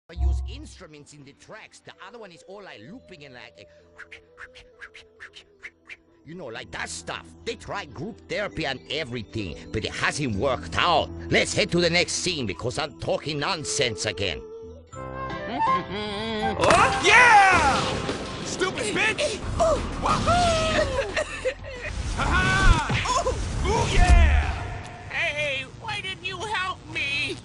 I use instruments in the tracks. The other one is all like looping and like, you know, like that stuff. They tried group therapy and everything, but it hasn't worked out. Let's head to the next scene because I'm talking nonsense again. Oh, yeah! Stupid bitch! Wahoo! Ha-ha! Oh, yeah! Hey, why didn't you help me?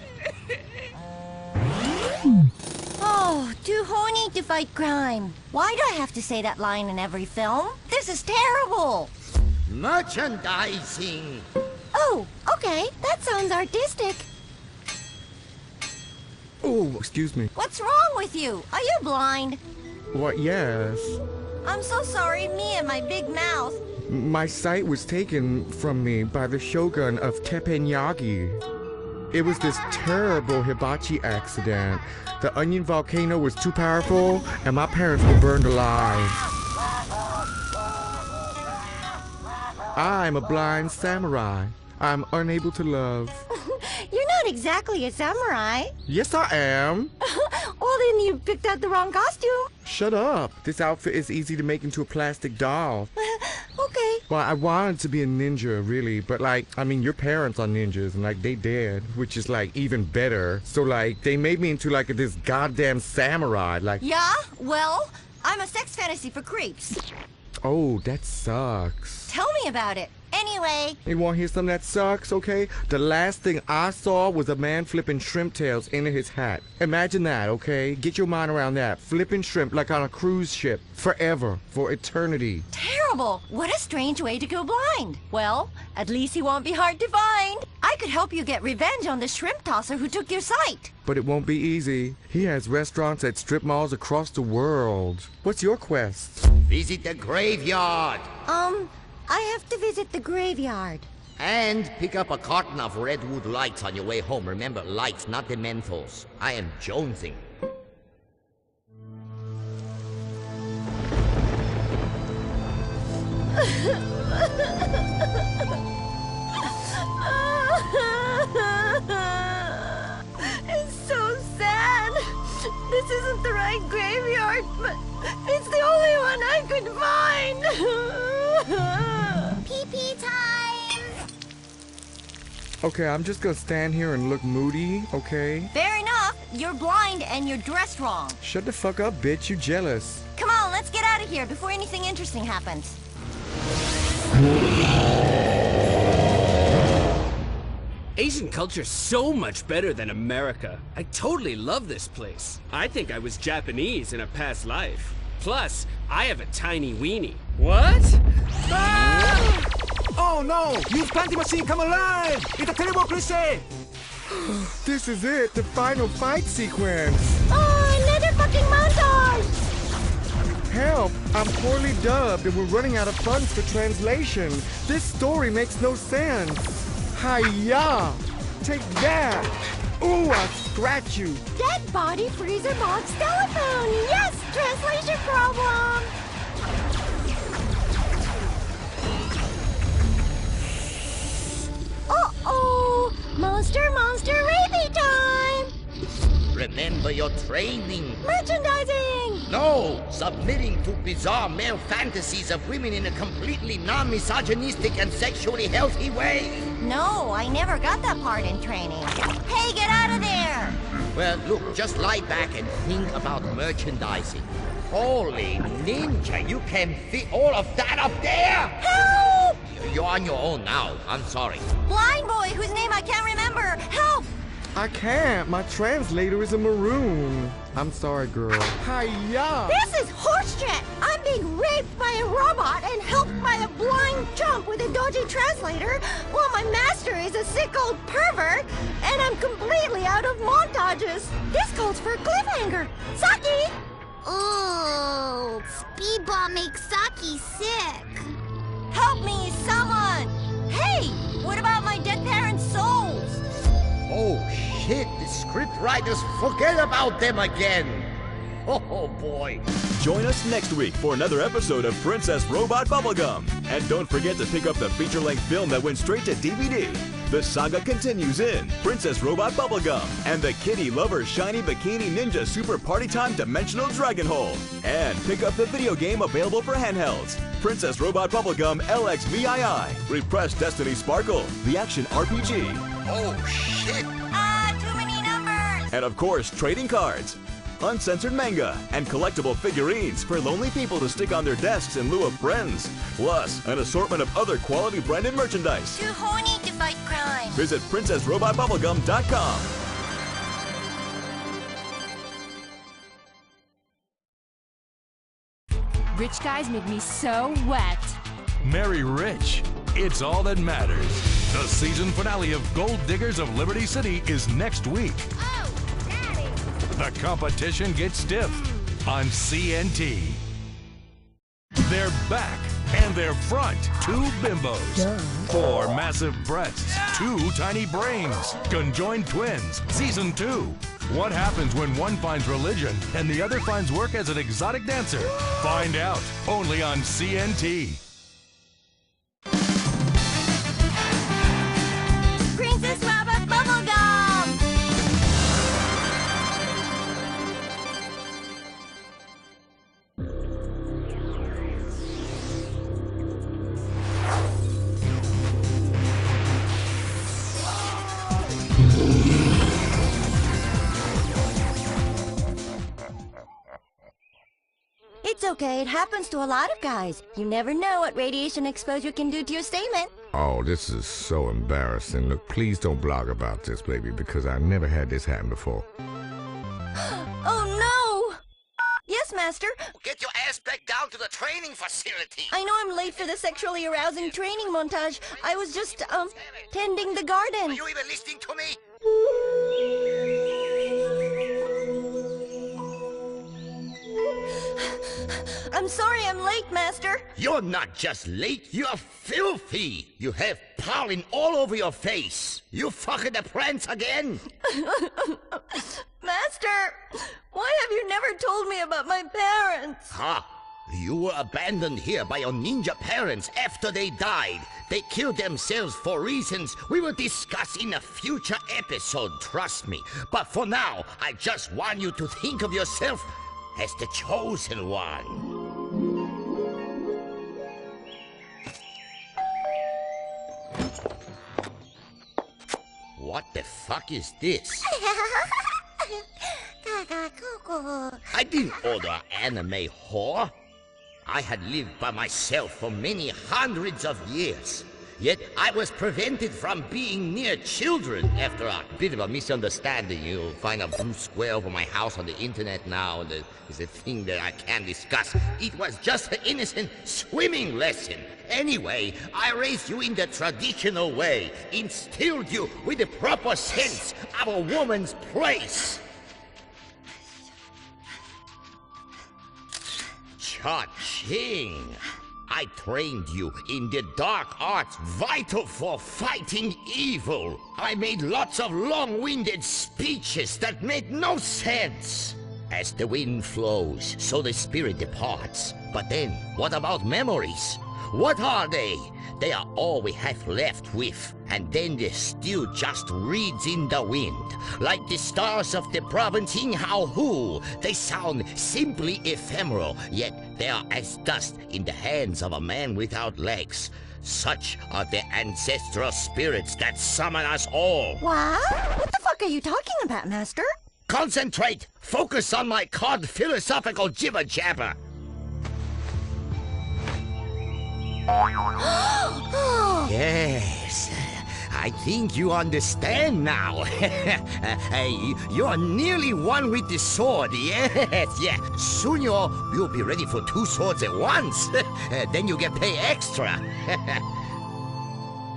Oh, too horny to fight crime. Why do I have to say that line in every film? This is terrible. Merchandising. Oh, okay. That sounds artistic. Oh, excuse me. What's wrong with you? Are you blind? What, yes. I'm so sorry, me and my big mouth. My sight was taken from me by the shogun of Teppanyaki. It was this terrible hibachi accident. The onion volcano was too powerful, and my parents were burned alive. I'm a blind samurai. I'm unable to love. You're not exactly a samurai. Yes, I am. Well, then you picked out the wrong costume. Shut up. This outfit is easy to make into a plastic doll. Okay. Well, I wanted to be a ninja, really, but like, I mean, your parents are ninjas, and like, they dead, which is like even better. So like, they made me into like this goddamn samurai, like. Yeah? Well, I'm a sex fantasy for creeps. Oh, that sucks. Tell me about it. Anyway. You want to hear something that sucks, okay? The last thing I saw was a man flipping shrimp tails into his hat. Imagine that, okay? Get your mind around that. Flipping shrimp like on a cruise ship. Forever. For eternity. Terrible. What a strange way to go blind. Well, at least he won't be hard to find. I could help you get revenge on the shrimp tosser who took your sight. But it won't be easy. He has restaurants at strip malls across the world. What's your quest? Visit the graveyard. I have to visit the graveyard. And pick up a carton of Redwood lights on your way home. Remember, lights, not the Mentos. I am jonesing. It's so sad. This isn't the right graveyard, but it's the only one I could find. Pee-pee time! Okay, I'm just gonna stand here and look moody, okay? Fair enough. You're blind and you're dressed wrong. Shut the fuck up, bitch. You jealous. Come on, let's get out of here before anything interesting happens. Asian culture's so much better than America. I totally love this place. I think I was Japanese in a past life. Plus, I have a tiny weenie. What? Ah! Oh no! Use panty machine come alive! It's a terrible cliche! This is it, the final fight sequence. Oh, another fucking montage! Help! I'm poorly dubbed and we're running out of funds for translation. This story makes no sense. Hi-ya! Take that! Ooh, I'll scratch you! Dead body freezer box telephone! Yes! Translation problem! Uh-oh! Monster rapey time! Remember your training. Merchandising! No! Submitting to bizarre male fantasies of women in a completely non-misogynistic and sexually healthy way. No, I never got that part in training. Hey, get out of there! Well, look, just lie back and think about merchandising. Holy ninja, you can fit all of that up there? Help! You're on your own now. I'm sorry. Blind boy whose name I can't remember! Help! I can't. My translator is a maroon. I'm sorry, girl. Hi-ya! This is horseshit! I'm being raped by a robot and helped by a blind chump with a dodgy translator while my master is a sick old pervert and I'm completely out of montages. This calls for a cliffhanger. Saki! Ooh, speedball makes Saki sick. Help me, someone! Hey, what about my dead parents' souls? Oh, shit. The script writers forget about them again. Oh, boy. Join us next week for another episode of Princess Robot Bubblegum. And don't forget to pick up the feature-length film that went straight to DVD. The saga continues in Princess Robot Bubblegum and the Kitty Lover Shiny Bikini Ninja Super Party Time Dimensional Dragon Hole. And pick up the video game available for handhelds. Princess Robot Bubblegum LXVII. Repressed Destiny Sparkle, the action RPG. Oh, shit! Too many numbers! And of course, trading cards, uncensored manga, and collectible figurines for lonely people to stick on their desks in lieu of friends. Plus, an assortment of other quality branded merchandise. Too horny to fight crime. Visit PrincessRobotBubblegum.com. Rich guys make me so wet. Marry rich. It's all that matters. The season finale of Gold Diggers of Liberty City is next week. Oh, Daddy. The competition gets stiff on CNT. They're back, and they're front. 2 bimbos, 4 massive breasts, 2 tiny brains. Conjoined Twins, Season 2. What happens when one finds religion and the other finds work as an exotic dancer? Find out, only on CNT. Princess Robot Bubblegum! It's okay, it happens to a lot of guys. You never know what radiation exposure can do to your stamen. Oh, this is so embarrassing. Look, please don't blog about this, baby, because I've never had this happen before. Oh no! Yes, Master. Get your ass back down to the training facility. I know I'm late for the sexually arousing training montage. I was just, tending the garden. Are you even listening to me? I'm sorry I'm late, Master. You're not just late, you're filthy. You have pollen all over your face. You fucking the prince again? Master, why have you never told me about my parents? Ha! You were abandoned here by your ninja parents after they died. They killed themselves for reasons we will discuss in a future episode, trust me. But for now, I just want you to think of yourself as the chosen one. What the fuck is this? I didn't order anime whore. I had lived by myself for many hundreds of years. Yet I was prevented from being near children after a bit of a misunderstanding. You'll find a blue square over my house on the internet now. That is a thing that I can't discuss. It was just an innocent swimming lesson. Anyway, I raised you in the traditional way, instilled you with the proper sense of a woman's place. Cha-ching! I trained you in the dark arts vital for fighting evil. I made lots of long-winded speeches that made no sense. As the wind flows, so the spirit departs. But then, what about memories? What are they? They are all we have left with. And then they're still just reeds in the wind. Like the stars of the province in Haohu. They sound simply ephemeral, yet they are as dust in the hands of a man without legs. Such are the ancestral spirits that summon us all. What? What the fuck are you talking about, Master? Concentrate! Focus on my cod philosophical jibber-jabber. Yes, I think you understand now. You're nearly one with the sword, yes, yeah. Soon you'll be ready for 2 swords at once. Then you get paid extra.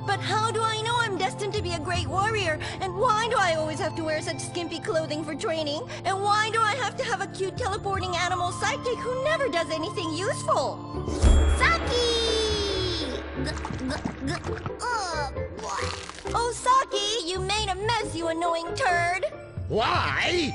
But how do I know I'm destined to be a great warrior? And why do I always have to wear such skimpy clothing for training? And why do I have to have a cute teleporting animal sidekick who never does anything useful? Saki! Oh, boy. Oh, Saki, you made a mess, you annoying turd. Why?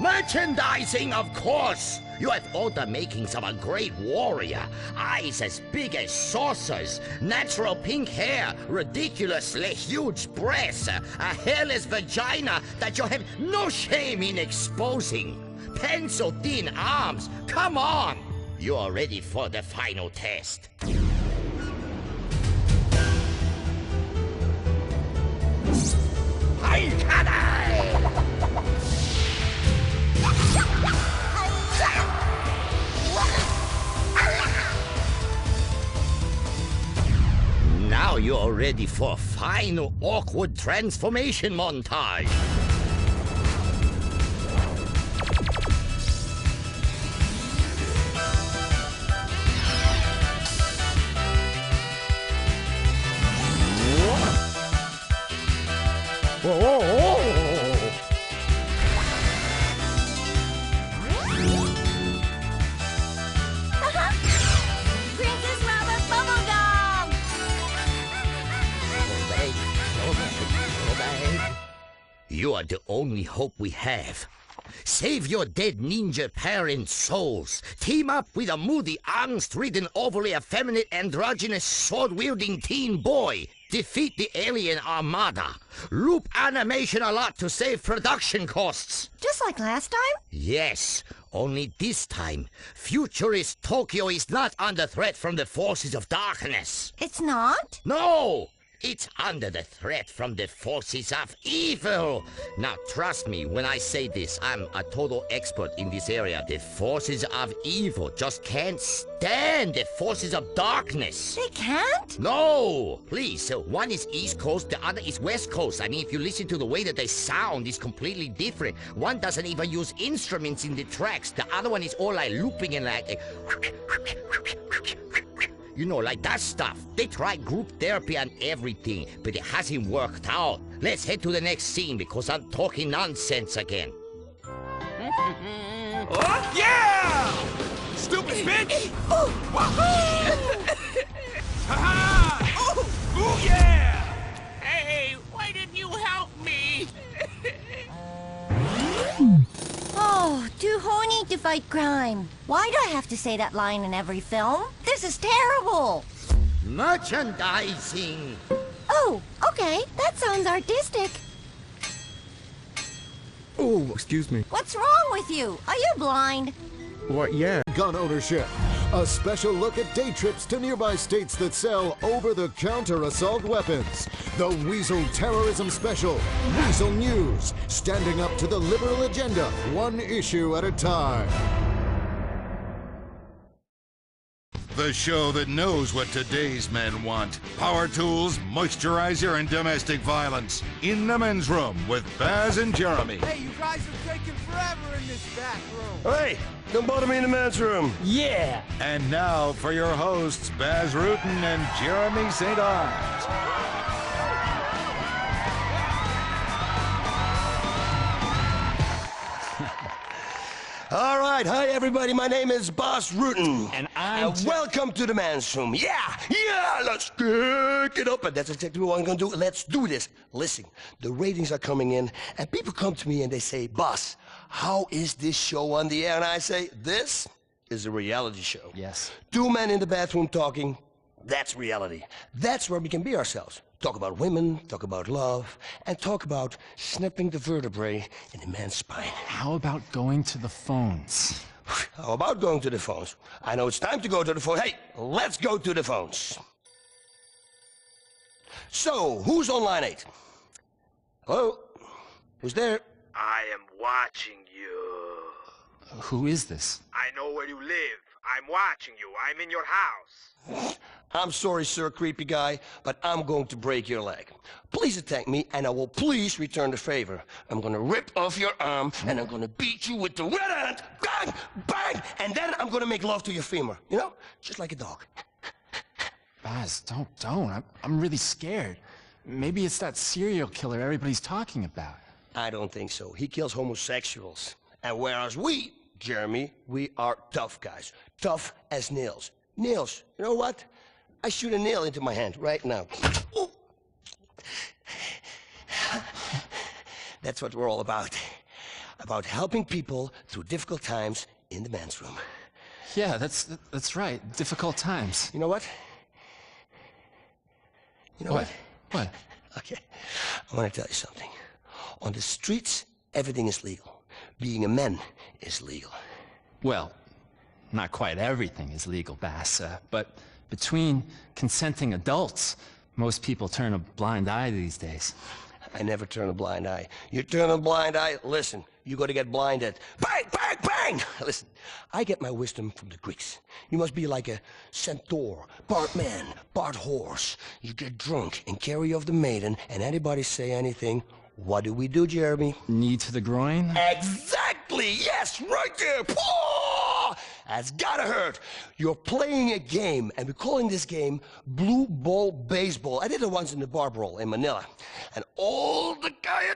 Merchandising, of course. You have all the makings of a great warrior. Eyes as big as saucers, natural pink hair, ridiculously huge breasts, a hairless vagina that you have no shame in exposing, pencil-thin arms. Come on! You are ready for the final test. Now you're ready for final awkward transformation montage. Princess Rubber Bubblegum! You are the only hope we have. Save your dead ninja parents' souls. Team up with a moody, angst-ridden, overly effeminate, androgynous, sword-wielding teen boy. Defeat the alien armada. Loop animation a lot to save production costs. Just like last time? Yes, only this time, futurist Tokyo is not under threat from the forces of darkness. It's not? No! It's under the threat from the forces of evil. Now, trust me when I say this. I'm a total expert in this area. The forces of evil just can't stand the forces of darkness. They can't? No! Please, one is East Coast, the other is West Coast. I mean, if you listen to the way that they sound, it's completely different. One doesn't even use instruments in the tracks. The other one is all like looping and like... You know, like that stuff. They tried group therapy and everything, but it hasn't worked out. Let's head to the next scene because I'm talking nonsense again. Oh, yeah! Stupid bitch! Wahoo! Ha-ha! Ooh, yeah! Hey, why didn't you help me? Oh, too horny to fight crime. Why do I have to say that line in every film? This is terrible. Merchandising. Oh, okay. That sounds artistic. Oh, excuse me. What's wrong with you? Are you blind? What, yeah. Gun ownership. A special look at day trips to nearby states that sell over-the-counter assault weapons. The Weasel Terrorism Special. Weasel News. Standing up to the liberal agenda, one issue at a time. The show that knows what today's men want. Power tools, moisturizer, and domestic violence. In the men's room with Baz and Jeremy. Hey, you guys are taking forever in this back room. Hey, don't bother me in the men's room. Yeah. And now for your hosts, Baz Rutten and Jeremy St. Arms. All right, hi everybody. My name is Boss Rutten. And I'm welcome to the men's room. Yeah, let's kick it up. And that's exactly what I'm gonna do. Let's do this. Listen, the ratings are coming in, and people come to me and they say, Boss, how is this show on the air? And I say, this is a reality show. Yes. Two men in the bathroom talking, that's reality. That's where we can be ourselves. Talk about women, talk about love, and talk about snipping the vertebrae in a man's spine. How about going to the phones? How about going to the phones? I know it's time to go to the phone. Hey, let's go to the phones. So, who's on line 8? Hello? Who's there? I am watching you. Who is this? I know where you live. I'm watching you. I'm in your house. I'm sorry, sir, creepy guy, but I'm going to break your leg. Please attack me, and I will please return the favor. I'm gonna rip off your arm, and I'm gonna beat you with the red hand. Bang! Bang! And then I'm gonna make love to your femur. You know? Just like a dog. Baz, don't. I'm really scared. Maybe it's that serial killer everybody's talking about. I don't think so. He kills homosexuals. And whereas we, Jeremy, we are tough guys. Tough as nails. Nails. You know what? I shoot a nail into my hand right now. Ooh. That's what we're all about. About helping people through difficult times in the men's room. Yeah, that's right. Difficult times. You know what? You know what? What? Okay, I want to tell you something. On the streets, everything is legal. Being a man is legal. Well, not quite everything is legal, Bass, but between consenting adults, most people turn a blind eye these days. I never turn a blind eye. You turn a blind eye, listen, you got to get blinded. Bang, bang, bang! Listen, I get my wisdom from the Greeks. You must be like a centaur, part man, part horse. You get drunk and carry off the maiden, and anybody say anything, what do we do, Jeremy? Knee to the groin? Exactly, yes, right there. Oh, that's gotta hurt. You're playing a game, and we're calling this game blue ball baseball. I did it once in the bar brawl in Manila, and all that guy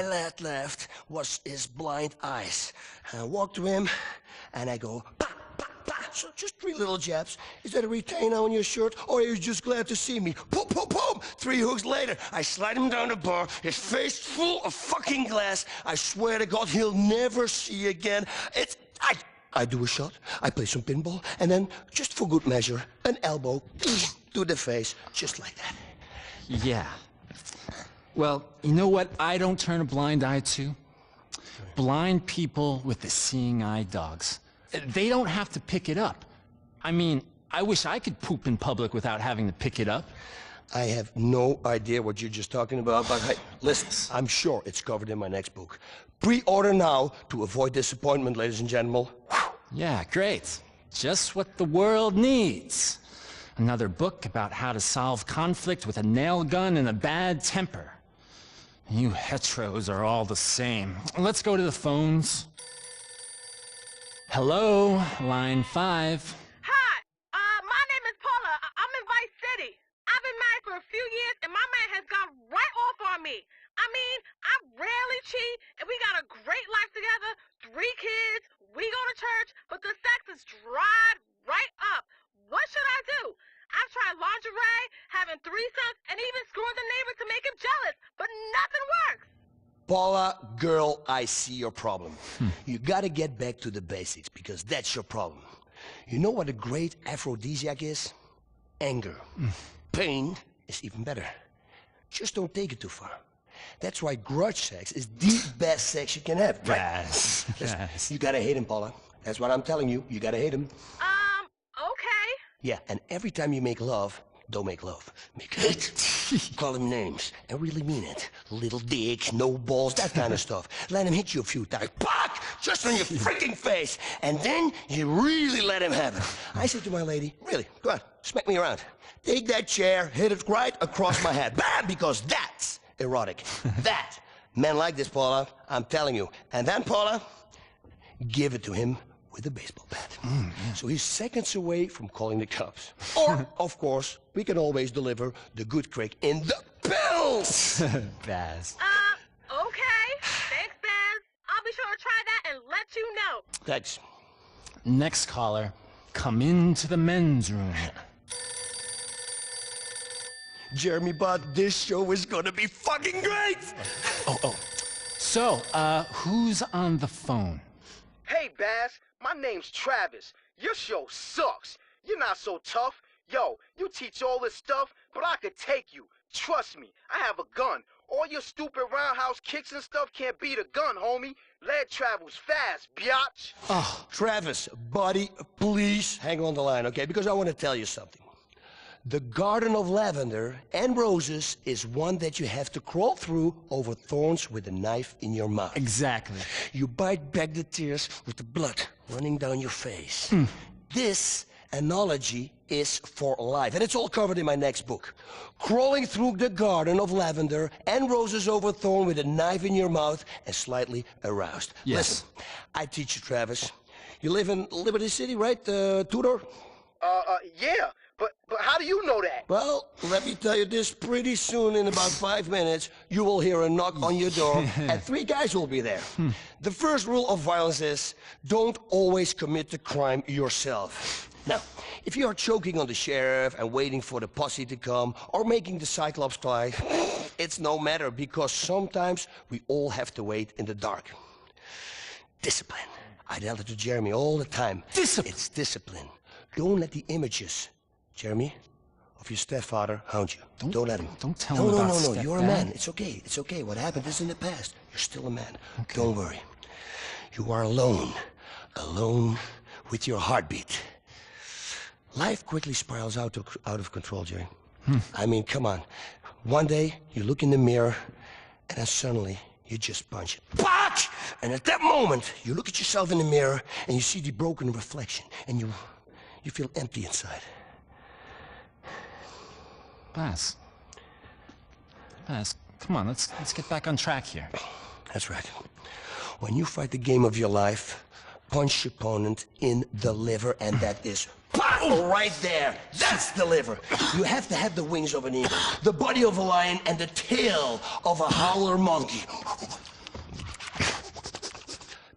left was his blind eyes. And I walked to him, and I go, bah, bah, bah. So just 3 little jabs. Is that a retainer on your shirt, or are you just glad to see me? Boom, boom, boom. 3 hooks later, I slide him down the bar, his face full of fucking glass. I swear to God, he'll never see again. I do a shot, I play some pinball, and then, just for good measure, an elbow to the face, just like that. Yeah. Well, you know what I don't turn a blind eye to? Blind people with the seeing eye dogs. They don't have to pick it up. I mean, I wish I could poop in public without having to pick it up. I have no idea what you're just talking about, but hey, listen, I'm sure it's covered in my next book. Pre-order now to avoid disappointment, ladies and gentlemen. Yeah, great. Just what the world needs. Another book about how to solve conflict with a nail gun and a bad temper. You heteros are all the same. Let's go to the phones. Hello, line 5. Hi, my name is Paula. I'm in Vice City. I've been married for a few years, and my man has gone right off on me. I mean, I rarely cheat, and we got a great life together, 3 kids, we go to church, but the sex is dried right up. What should I do? I've tried lingerie, having threesomes, and even screwing the neighbor to make him jealous, but nothing works. Paula, girl, I see your problem. You gotta get back to the basics, because that's your problem. You know what a great aphrodisiac is? Anger. Pain is even better. Just don't take it too far. That's why grudge sex is the best sex you can have, right? Yes. You gotta hate him, Paula. That's what I'm telling you. You gotta hate him. Okay. Yeah, and every time you make love, don't make love. Make hate. Call him names and really mean it. Little dick, no balls, that kind of stuff. Let him hit you a few times. Pack! Just on your freaking face. And then you really let him have it. I say to my lady, really, go on, smack me around. Take that chair, hit it right across my head. Bam! Because that's erotic. That. Men like this, Paula. I'm telling you. And then, Paula, give it to him with a baseball bat. So he's seconds away from calling the cops. Or, of course, we can always deliver the good crick in the pills! Baz. Okay. Thanks, Baz. I'll be sure to try that and let you know. Thanks. Next caller, come into the men's room. Jeremy, bud, this show is gonna be fucking great! So, who's on the phone? Hey, Baz, my name's Travis. Your show sucks. You're not so tough. Yo, you teach all this stuff, but I could take you. Trust me, I have a gun. All your stupid roundhouse kicks and stuff can't beat a gun, homie. Lead travels fast, biatch. Oh, Travis, buddy, please hang on the line, okay? Because I want to tell you something. The garden of lavender and roses is one that you have to crawl through over thorns with a knife in your mouth. Exactly. You bite back the tears with the blood running down your face. This analogy is for life, and it's all covered in my next book. Crawling through the garden of lavender and roses over thorn with a knife in your mouth and slightly aroused. Yes. Listen, I teach you, Travis. You live in Liberty City, right, Tudor? Yeah. But how do you know that? Well, let me tell you this, pretty soon, in about 5 minutes, you will hear a knock on your door, and 3 guys will be there. The first rule of violence is, don't always commit the crime yourself. Now, if you are choking on the sheriff and waiting for the posse to come, or making the Cyclops cry, it's no matter, because sometimes we all have to wait in the dark. Discipline. I tell it to Jeremy all the time. Discipline. It's discipline. Don't let the images, Jeremy, of your stepfather hound you. Don't let him. Don't tell him about No. You're a stepdad. man. It's okay. It's okay. What happened is in the past. You're still a man. Okay. Don't worry. You are alone. Alone with your heartbeat. Life quickly spirals out of control, Jerry. I mean, come on. One day, you look in the mirror, and then suddenly, you just punch it. Punch! And at that moment, you look at yourself in the mirror, and you see the broken reflection, and you feel empty inside. Baz, come on, let's get back on track here. That's right. When you fight the game of your life, punch your opponent in the liver, and that is right there. That's the liver. You have to have the wings of an eagle, the body of a lion, and the tail of a howler monkey.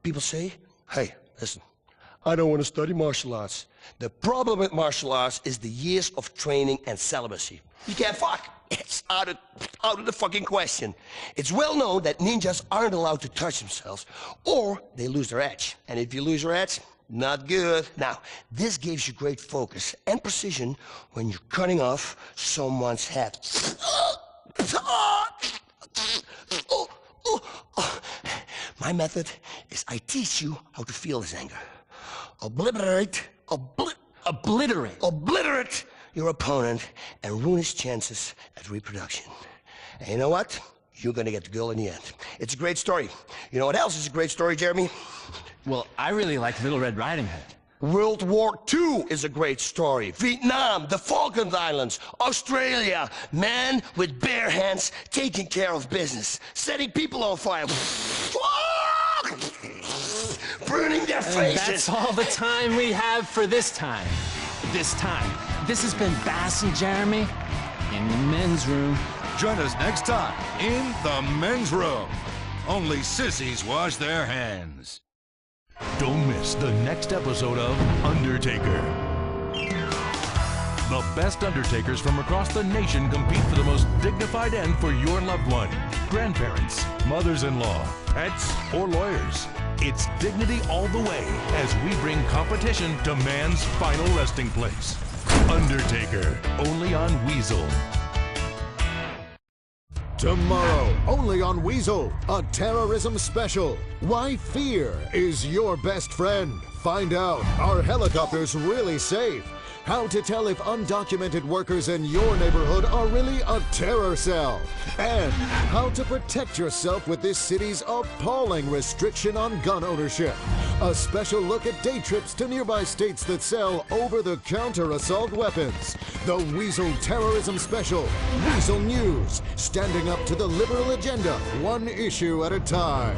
People say, hey, listen, I don't want to study martial arts. The problem with martial arts is the years of training and celibacy. You can't fuck. It's out of the fucking question. It's well known that ninjas aren't allowed to touch themselves, or they lose their edge. And if you lose your edge, not good. Now, this gives you great focus and precision when you're cutting off someone's head. My method is I teach you how to feel this anger. Obliterate your opponent and ruin his chances at reproduction. And you know what? You're gonna get the girl in the end. It's a great story. You know what else is a great story, Jeremy? Well, I really like Little Red Riding Hood. World War II is a great story. Vietnam, the Falkland Islands, Australia, man with bare hands taking care of business, setting people on fire, burning their faces. That's all the time we have for this time. This has been Bass and Jeremy in the men's room. Join us next time in the men's room. Only sissies wash their hands. Don't miss the next episode of Undertaker. The best undertakers from across the nation compete for the most dignified end for your loved one. Grandparents, mothers-in-law, pets, or lawyers. It's dignity all the way as we bring competition to man's final resting place. Undertaker, only on Weasel. Tomorrow, only on Weasel, a terrorism special. Why fear is your best friend. Find out, are helicopters really safe? How to tell if undocumented workers in your neighborhood are really a terror cell. And how to protect yourself with this city's appalling restriction on gun ownership. A special look at day trips to nearby states that sell over-the-counter assault weapons. The Weasel Terrorism Special. Weasel News. Standing up to the liberal agenda, one issue at a time.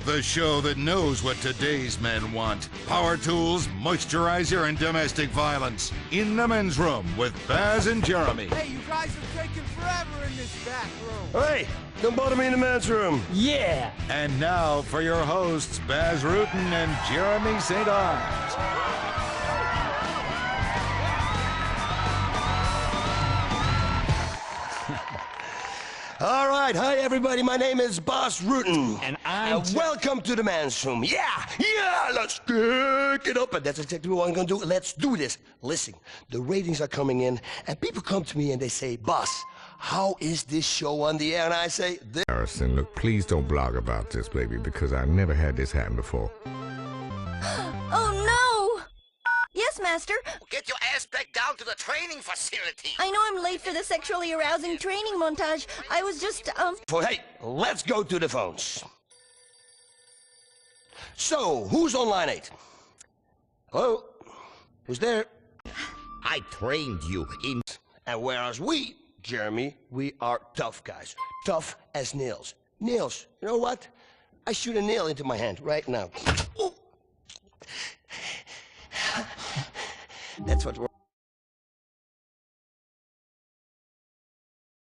The show that knows what today's men want. Power tools, moisturizer, and domestic violence. In the men's room with Baz and Jeremy. Hey, you guys are taking forever in this back room. Hey, don't bother me in the men's room. Yeah. And now for your hosts, Baz Rutten and Jeremy St. Arms. All right, hi everybody, my name is Baz Rutten. And welcome to the men's room. Yeah, let's kick it up. And that's exactly what I'm gonna do. Let's do this. Listen, the ratings are coming in, and people come to me and they say, Baz, how is this show on the air? And I say, Harrison, look, please don't blog about this, baby, because I've never had this happen before. Oh no! Yes, Master. Get your ass back down to the training facility. I know I'm late for the sexually arousing training montage. I was just, Hey, let's go to the phones. So, who's on line 8? Hello? Who's there? I trained you in... And whereas we, Jeremy, we are tough guys. Tough as nails. Nails. You know what? I shoot a nail into my hand right now. Ooh. That's what we're...